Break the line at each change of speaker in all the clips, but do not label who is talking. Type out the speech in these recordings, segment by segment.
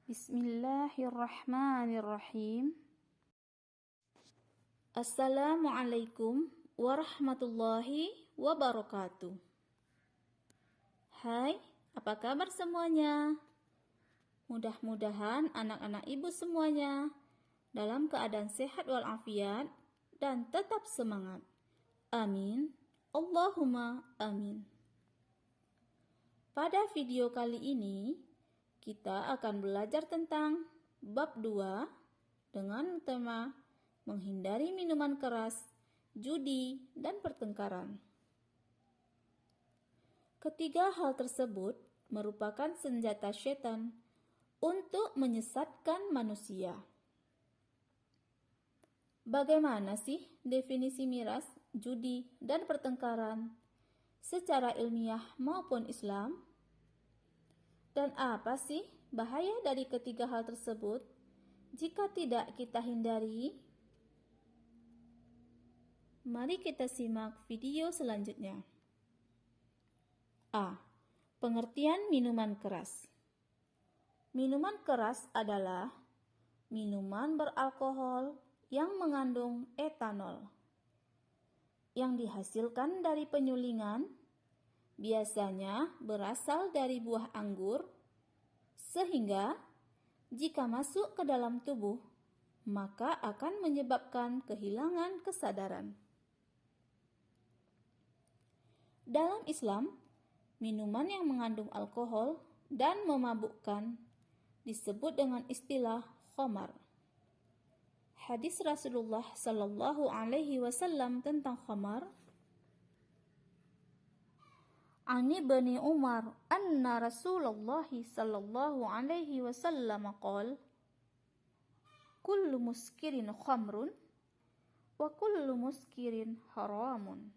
Bismillahirrahmanirrahim. Assalamualaikum warahmatullahi wabarakatuh. Hai, apa kabar semuanya? Mudah-mudahan anak-anak ibu semuanya dalam keadaan sehat walafiat dan tetap semangat. Amin. Allahumma amin. Pada video kali ini, kita akan belajar tentang bab 2 dengan tema menghindari minuman keras, judi, dan pertengkaran. Ketiga hal tersebut merupakan senjata setan untuk menyesatkan manusia. Bagaimana sih definisi miras, judi, dan pertengkaran secara ilmiah maupun Islam? Dan apa sih bahaya dari ketiga hal tersebut jika tidak kita hindari? Mari kita simak video selanjutnya. A. Pengertian minuman keras. Minuman keras adalah minuman beralkohol yang mengandung etanol yang dihasilkan dari penyulingan, biasanya berasal dari buah anggur, sehingga jika masuk ke dalam tubuh, maka akan menyebabkan kehilangan kesadaran. Dalam Islam, minuman yang mengandung alkohol dan memabukkan disebut dengan istilah khamar. Hadis Rasulullah Sallallahu Alaihi Wasallam tentang khamar, Ani Ibni Umar anna Rasulullah sallallahu alaihi wasallam qala kullu muskirin khamrun wa kullu muskirin haramun,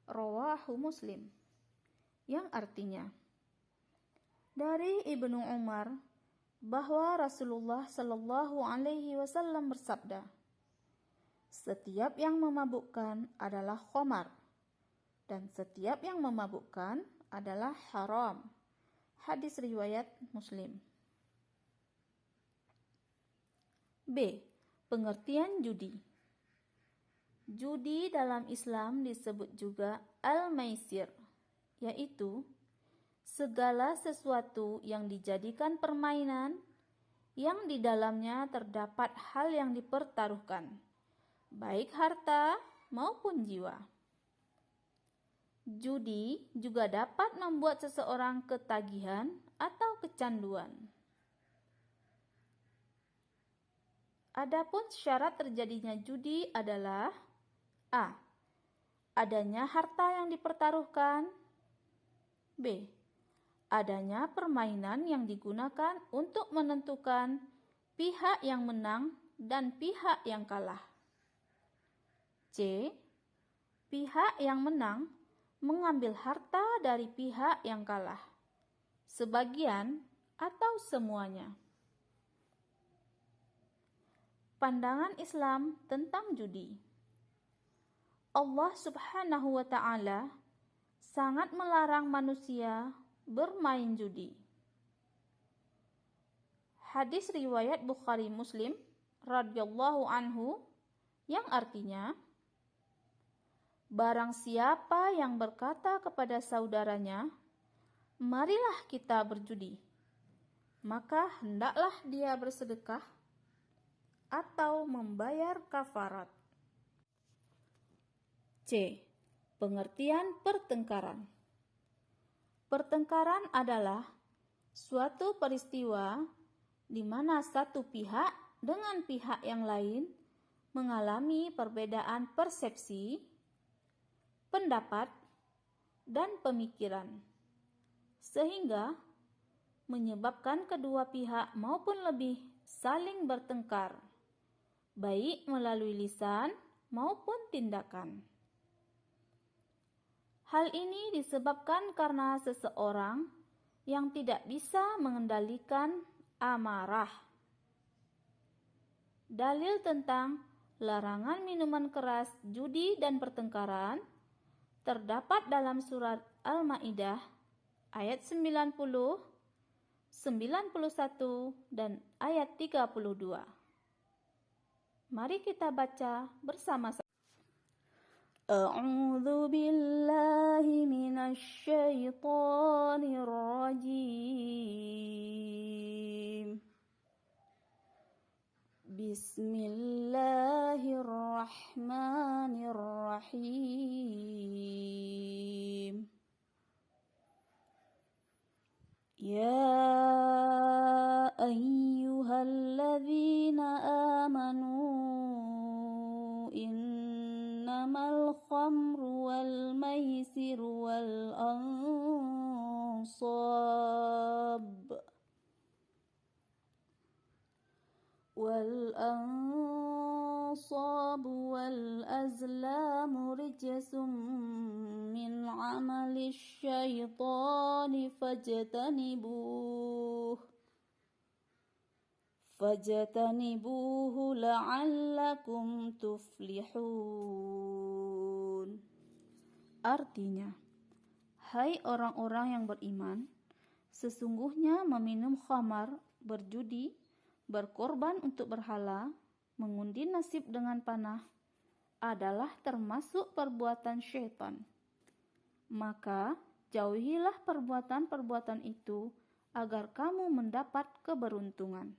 rawahu Muslim, yang artinya dari Ibnu Umar bahwa Rasulullah sallallahu alaihi wasallam bersabda, setiap yang memabukkan adalah khamar dan setiap yang memabukkan adalah haram. Hadis riwayat Muslim. B. Pengertian judi. Judi dalam Islam disebut juga al-maisir, yaitu segala sesuatu yang dijadikan permainan yang di dalamnya terdapat hal yang dipertaruhkan, baik harta maupun jiwa. Judi juga dapat membuat seseorang ketagihan atau kecanduan. Adapun syarat terjadinya judi adalah A. Adanya harta yang dipertaruhkan. B. Adanya permainan yang digunakan untuk menentukan pihak yang menang dan pihak yang kalah. C. Pihak yang menang mengambil harta dari pihak yang kalah, sebagian atau semuanya. Pandangan Islam tentang judi. Allah Subhanahu wa Ta'ala sangat melarang manusia bermain judi. Hadis riwayat Bukhari Muslim radhiyallahu anhu yang artinya, barang siapa yang berkata kepada saudaranya, marilah kita berjudi, maka hendaklah dia bersedekah atau membayar kafarat. C. Pengertian pertengkaran. Pertengkaran adalah suatu peristiwa di mana satu pihak dengan pihak yang lain mengalami perbedaan persepsi, pendapat, dan pemikiran, sehingga menyebabkan kedua pihak maupun lebih saling bertengkar, baik melalui lisan maupun tindakan. Hal ini disebabkan karena seseorang yang tidak bisa mengendalikan amarah. Dalil tentang larangan minuman keras, judi, dan pertengkaran terdapat dalam surat Al-Maidah ayat 90 91 dan ayat 32. Mari kita baca bersama-sama. A'udzu billahi minasy syaithanir rajim. Bismillahirrahmanirrahim. Ya ayyuhalladzina amanu innamal khamru wal maisiru wal ansab wal azlamu rijsum min amali syaitani fajtanibuhu la'allakum tuflihun. Artinya, hai orang-orang yang beriman, sesungguhnya meminum khamar, berjudi, berkorban untuk berhala, mengundi nasib dengan panah adalah termasuk perbuatan syaitan. Maka jauhilah perbuatan-perbuatan itu agar kamu mendapat keberuntungan.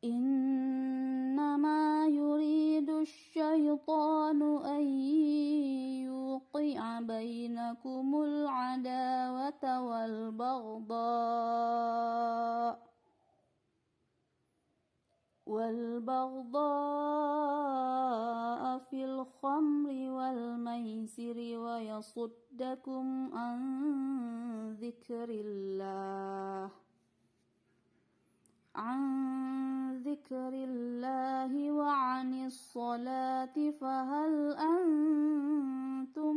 Innama yuridu syaitanu an yuqi'a bainakumul adawata wal baghdha'a fil khamri wal maisiri wa yasuddakum an dzikrillahi wa 'anis sholati fahal antum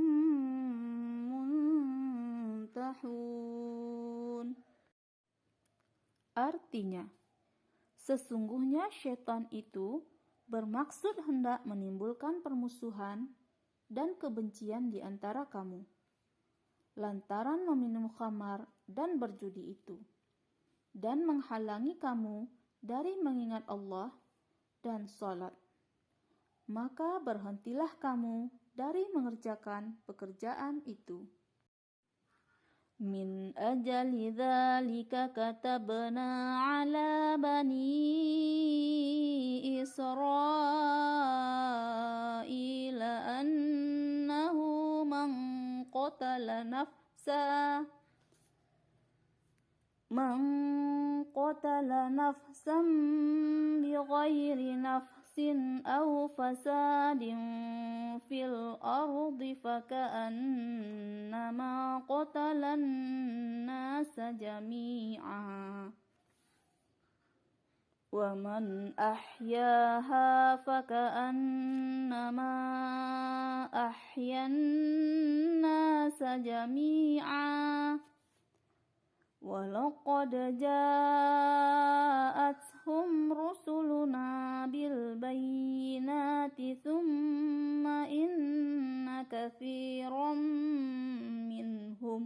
muntahun. Artinya, sesungguhnya syaitan itu bermaksud hendak menimbulkan permusuhan dan kebencian di antara kamu, lantaran meminum khamar dan berjudi itu, dan menghalangi kamu dari mengingat Allah dan salat. Maka berhentilah kamu dari mengerjakan pekerjaan itu. Min ajali dzalika katabna ala bani Israila annahu man qatala nafsan bighairi nafsin aw fasadin fil ardi faka'annama qatalan nasa jami'a wa man ahyaha faka'annama ahyan nasa jami'a walaqad ja'athum rusuluna bil bayyinati thumma inna katsiran minhum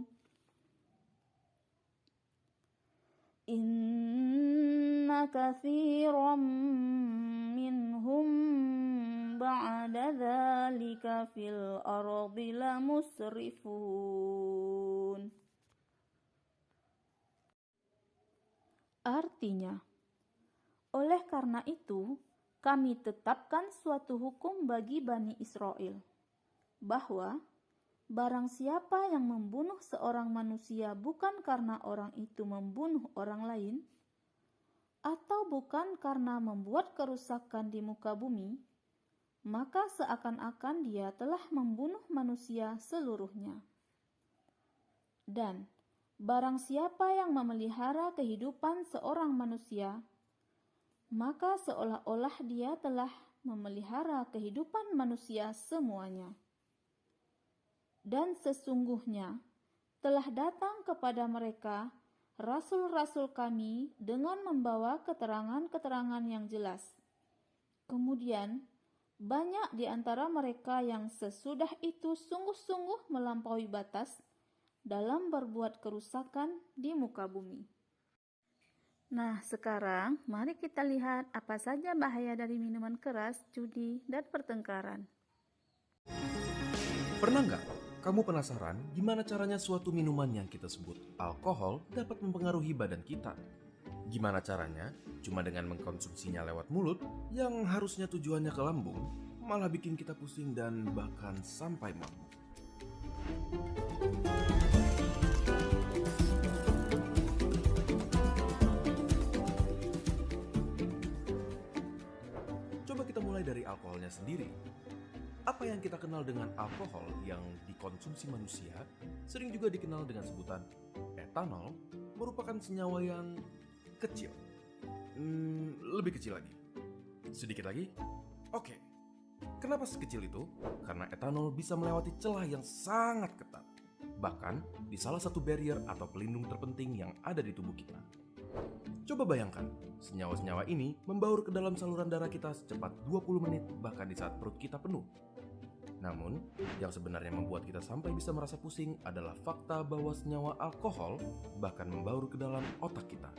ba'da dzalika fil ardi lamusrifun. Artinya, oleh karena itu, kami tetapkan suatu hukum bagi Bani Israel, bahwa barang siapa yang membunuh seorang manusia bukan karena orang itu membunuh orang lain, atau bukan karena membuat kerusakan di muka bumi, maka seakan-akan dia telah membunuh manusia seluruhnya. Dan barang siapa yang memelihara kehidupan seorang manusia, maka seolah-olah dia telah memelihara kehidupan manusia semuanya. Dan sesungguhnya telah datang kepada mereka rasul-rasul kami dengan membawa keterangan-keterangan yang jelas. Kemudian banyak di antara mereka yang sesudah itu sungguh-sungguh melampaui batas dalam berbuat kerusakan di muka bumi. Nah, sekarang mari kita lihat apa saja bahaya dari minuman keras, judi, dan pertengkaran.
Pernah nggak kamu penasaran gimana caranya suatu minuman yang kita sebut alkohol dapat mempengaruhi badan kita? Gimana caranya? Cuma dengan mengkonsumsinya lewat mulut yang harusnya tujuannya ke lambung, malah bikin kita pusing dan bahkan sampai mabuk. Coba kita mulai dari alkoholnya sendiri. Apa yang kita kenal dengan alkohol yang dikonsumsi manusia sering juga dikenal dengan sebutan etanol, merupakan senyawa yang kecil. Lebih kecil lagi. Sedikit lagi? Oke. Kenapa sekecil itu? Karena etanol bisa melewati celah yang sangat ketat. Bahkan di salah satu barrier atau pelindung terpenting yang ada di tubuh kita. Coba bayangkan, senyawa-senyawa ini membaur ke dalam saluran darah kita secepat 20 menit bahkan di saat perut kita penuh. Namun, yang sebenarnya membuat kita sampai bisa merasa pusing adalah fakta bahwa senyawa alkohol bahkan membaur ke dalam otak kita.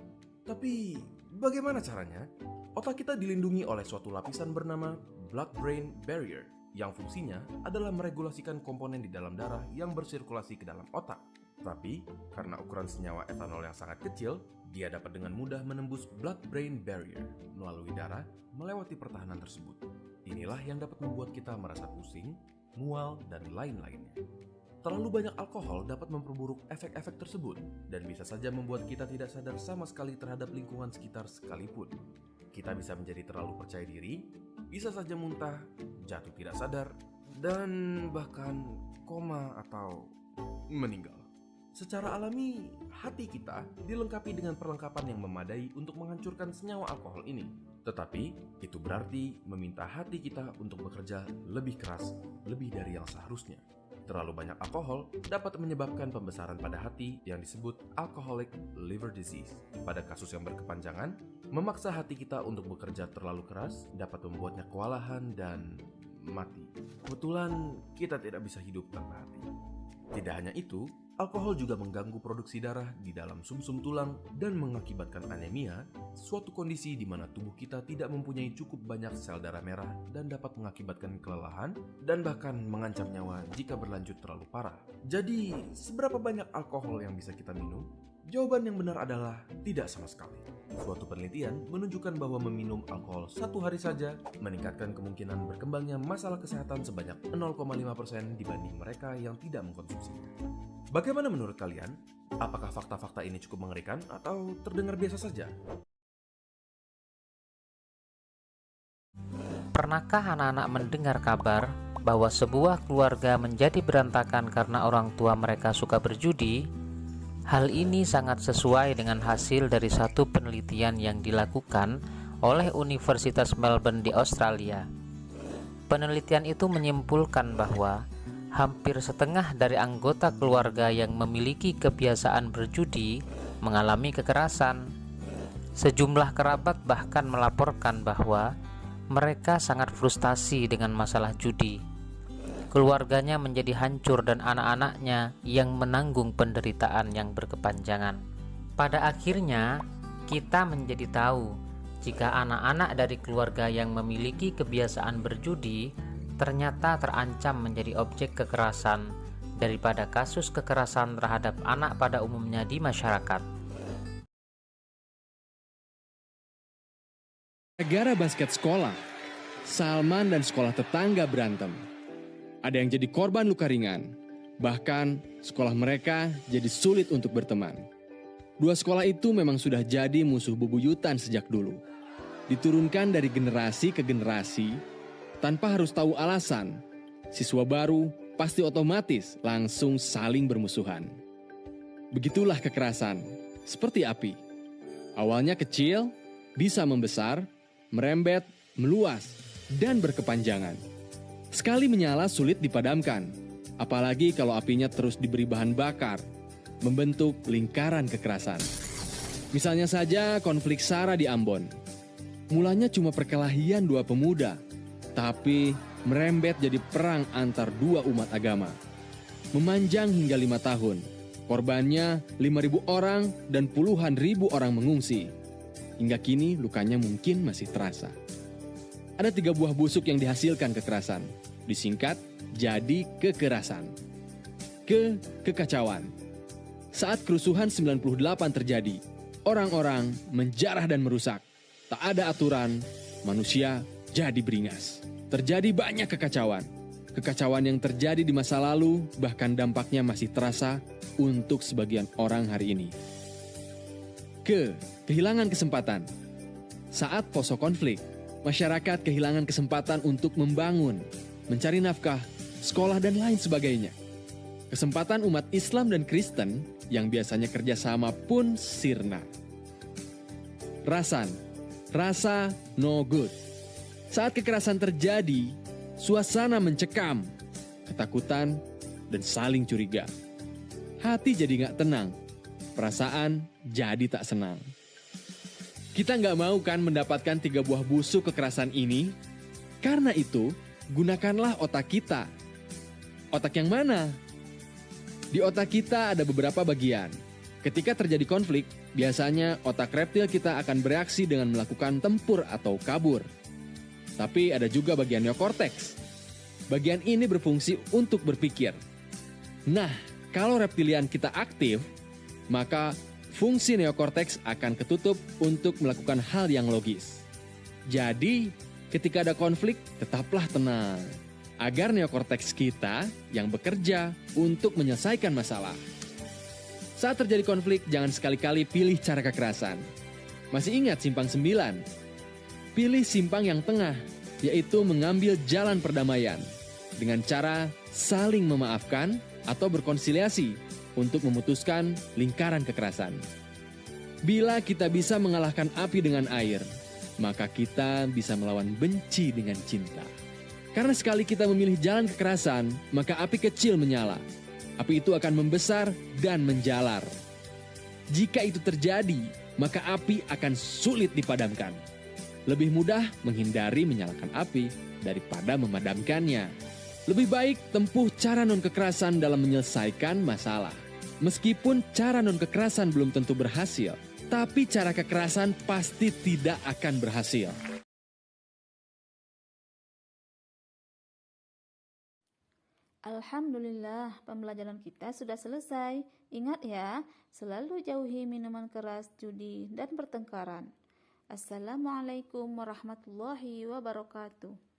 Tapi, bagaimana caranya? Otak kita dilindungi oleh suatu lapisan bernama blood-brain barrier yang fungsinya adalah meregulasikan komponen di dalam darah yang bersirkulasi ke dalam otak. Tapi, karena ukuran senyawa etanol yang sangat kecil, dia dapat dengan mudah menembus blood-brain barrier melalui darah melewati pertahanan tersebut. Inilah yang dapat membuat kita merasa pusing, mual, dan lain-lainnya. Terlalu banyak alkohol dapat memperburuk efek-efek tersebut dan bisa saja membuat kita tidak sadar sama sekali terhadap lingkungan sekitar sekalipun. Kita bisa menjadi terlalu percaya diri, bisa saja muntah, jatuh tidak sadar, dan bahkan koma atau meninggal. Secara alami, hati kita dilengkapi dengan perlengkapan yang memadai untuk menghancurkan senyawa alkohol ini. Tetapi, itu berarti meminta hati kita untuk bekerja lebih keras, lebih dari yang seharusnya. Terlalu banyak alkohol dapat menyebabkan pembesaran pada hati yang disebut alcoholic liver disease. Pada kasus yang berkepanjangan, memaksa hati kita untuk bekerja terlalu keras dapat membuatnya kewalahan dan mati. Kebetulan kita tidak bisa hidup tanpa hati. Tidak hanya itu, alkohol juga mengganggu produksi darah di dalam sumsum tulang dan mengakibatkan anemia, suatu kondisi di mana tubuh kita tidak mempunyai cukup banyak sel darah merah dan dapat mengakibatkan kelelahan dan bahkan mengancam nyawa jika berlanjut terlalu parah. Jadi, seberapa banyak alkohol yang bisa kita minum? Jawaban yang benar adalah tidak sama sekali. Suatu penelitian menunjukkan bahwa meminum alkohol 1 hari saja meningkatkan kemungkinan berkembangnya masalah kesehatan sebanyak 0,5% dibanding mereka yang tidak mengkonsumsinya. Bagaimana menurut kalian? Apakah fakta-fakta ini cukup mengerikan atau terdengar biasa saja?
Pernahkah anak-anak mendengar kabar bahwa sebuah keluarga menjadi berantakan karena orang tua mereka suka berjudi? Hal ini sangat sesuai dengan hasil dari satu penelitian yang dilakukan oleh Universitas Melbourne di Australia. Penelitian itu menyimpulkan bahwa hampir setengah dari anggota keluarga yang memiliki kebiasaan berjudi mengalami kekerasan. Sejumlah kerabat bahkan melaporkan bahwa mereka sangat frustasi dengan masalah judi. Keluarganya menjadi hancur dan anak-anaknya yang menanggung penderitaan yang berkepanjangan. Pada akhirnya, kita menjadi tahu jika anak-anak dari keluarga yang memiliki kebiasaan berjudi ternyata terancam menjadi objek kekerasan daripada kasus kekerasan terhadap anak pada umumnya di masyarakat.
Gara-gara basket sekolah, Salman dan sekolah tetangga berantem. Ada yang jadi korban luka ringan, bahkan sekolah mereka jadi sulit untuk berteman. Dua sekolah itu memang sudah jadi musuh bebuyutan sejak dulu. Diturunkan dari generasi ke generasi, tanpa harus tahu alasan, siswa baru pasti otomatis langsung saling bermusuhan. Begitulah kekerasan, seperti api. Awalnya kecil, bisa membesar, merembet, meluas, dan berkepanjangan. Sekali menyala sulit dipadamkan, apalagi kalau apinya terus diberi bahan bakar, membentuk lingkaran kekerasan. Misalnya saja konflik SARA di Ambon. Mulanya cuma perkelahian dua pemuda, tapi merembet jadi perang antar dua umat agama. Memanjang hingga 5 tahun, korbannya 5.000 orang dan puluhan ribu orang mengungsi. Hingga kini lukanya mungkin masih terasa. Ada 3 buah busuk yang dihasilkan kekerasan. Disingkat, jadi kekerasan. Kekacauan. Saat kerusuhan 98 terjadi, orang-orang menjarah dan merusak. Tak ada aturan, manusia jadi beringas. Terjadi banyak kekacauan. Kekacauan yang terjadi di masa lalu bahkan dampaknya masih terasa untuk sebagian orang hari ini. Kehilangan kesempatan. Saat poso konflik, masyarakat kehilangan kesempatan untuk membangun, mencari nafkah, sekolah, dan lain sebagainya. Kesempatan umat Islam dan Kristen yang biasanya kerjasama pun sirna. Rasa no good. Saat kekerasan terjadi, suasana mencekam, ketakutan, dan saling curiga. Hati jadi gak tenang, perasaan jadi tak senang. Kita nggak mau kan mendapatkan 3 buah busuk kekerasan ini? Karena itu, gunakanlah otak kita. Otak yang mana? Di otak kita ada beberapa bagian. Ketika terjadi konflik, biasanya otak reptil kita akan bereaksi dengan melakukan tempur atau kabur. Tapi ada juga bagian neokorteks. Bagian ini berfungsi untuk berpikir. Nah, kalau reptilian kita aktif, maka fungsi neokorteks akan ketutup untuk melakukan hal yang logis. Jadi, ketika ada konflik, tetaplah tenang. Agar neokorteks kita yang bekerja untuk menyelesaikan masalah. Saat terjadi konflik, jangan sekali-kali pilih cara kekerasan. Masih ingat simpang 9? Pilih simpang yang tengah, yaitu mengambil jalan perdamaian. Dengan cara saling memaafkan atau berkonsiliasi untuk memutuskan lingkaran kekerasan. Bila kita bisa mengalahkan api dengan air, maka kita bisa melawan benci dengan cinta. Karena sekali kita memilih jalan kekerasan, maka api kecil menyala. Api itu akan membesar dan menjalar. Jika itu terjadi, maka api akan sulit dipadamkan. Lebih mudah menghindari menyalakan api daripada memadamkannya. Lebih baik tempuh cara non-kekerasan dalam menyelesaikan masalah. Meskipun cara non-kekerasan belum tentu berhasil, tapi cara kekerasan pasti tidak akan berhasil.
Alhamdulillah, pembelajaran kita sudah selesai. Ingat ya, selalu jauhi minuman keras, judi, dan pertengkaran. Assalamualaikum warahmatullahi wabarakatuh.